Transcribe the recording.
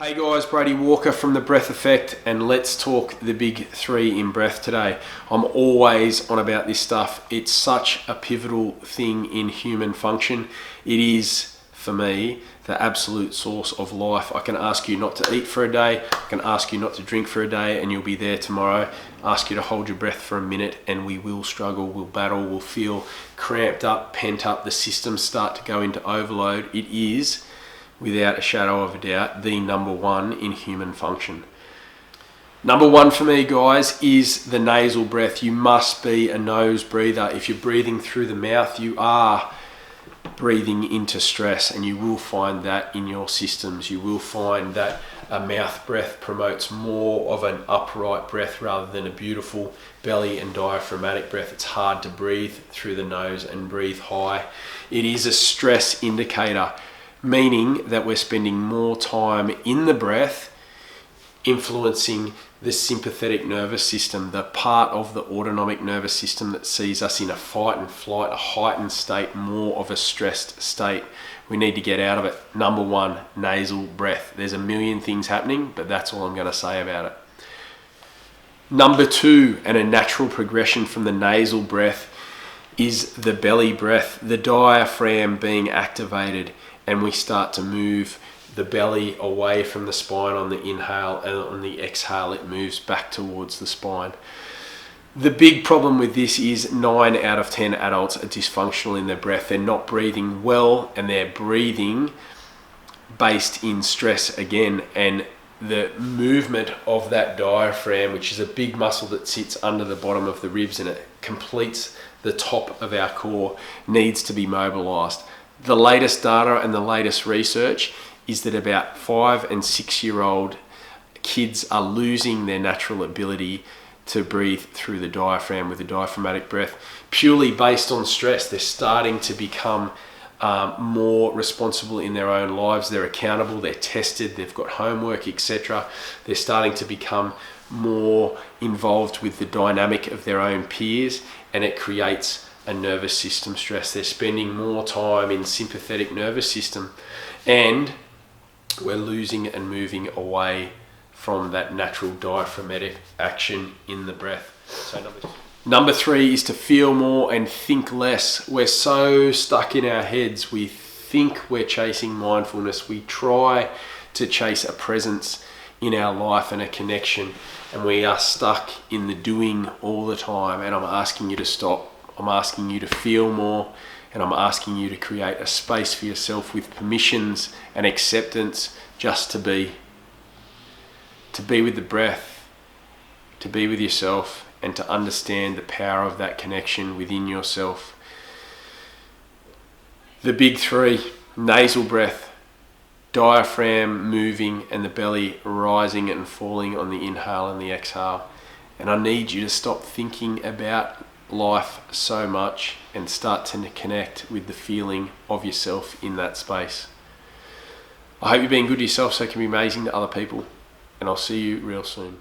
Hey guys, Brady Walker from The Breath Effect, and let's talk the big three in breath today. I'm always on about this stuff. It's such a pivotal thing in human function. It is, for me, the absolute source of life. I can ask you not to eat for a day, I can ask you not to drink for a day, and you'll be there tomorrow. Ask you to hold your breath for a minute, and we will struggle, we'll battle, we'll feel cramped up, pent up, the systems start to go into overload. It is, without a shadow of a doubt, the number one in human function. Number one for me, guys, is the nasal breath. You must be a nose breather. If you're breathing through the mouth, you are breathing into stress, and you will find that in your systems. You will find that a mouth breath promotes more of an upright breath rather than a beautiful belly and diaphragmatic breath. It's hard to breathe through the nose and breathe high. It is a stress indicator, meaning that we're spending more time in the breath influencing the sympathetic nervous system, the part of the autonomic nervous system that sees us in a fight and flight, a heightened state, more of a stressed state. We need to get out of it. Number one, nasal breath. There's a million things happening, but that's all I'm going to say about it. Number two, and a natural progression from the nasal breath, is the belly breath, the diaphragm being activated, and we start to move the belly away from the spine on the inhale, and on the exhale it moves back towards the spine. The big problem with this is 9 out of 10 adults are dysfunctional in their breath. They're not breathing well, and they're breathing based in stress again. And the movement of that diaphragm, which is a big muscle that sits under the bottom of the ribs and it completes the top of our core, needs to be mobilized. The latest data and the latest research is that about 5 and 6 year old kids are losing their natural ability to breathe through the diaphragm with the diaphragmatic breath, purely based on stress. They're starting to become more responsible in their own lives. They're accountable, they're tested, they've got homework, etc. They're starting to become more involved with the dynamic of their own peers, and it creates a nervous system stress. They're spending more time in sympathetic nervous system, and we're losing and moving away from that natural diaphragmatic action in the breath. So number three is to feel more and think less. We're so stuck in our heads. We think we're chasing mindfulness. We try to chase a presence in our life and a connection, and we are stuck in the doing all the time. And I'm asking you to stop. I'm asking you to feel more, and I'm asking you to create a space for yourself with permissions and acceptance, just to be with the breath, to be with yourself, and to understand the power of that connection within yourself. The big three: nasal breath, diaphragm moving, and the belly rising and falling on the inhale and the exhale. And I need you to stop thinking about life so much and start to connect with the feeling of yourself in that space. I hope you're being good to yourself so it can be amazing to other people, and I'll see you real soon.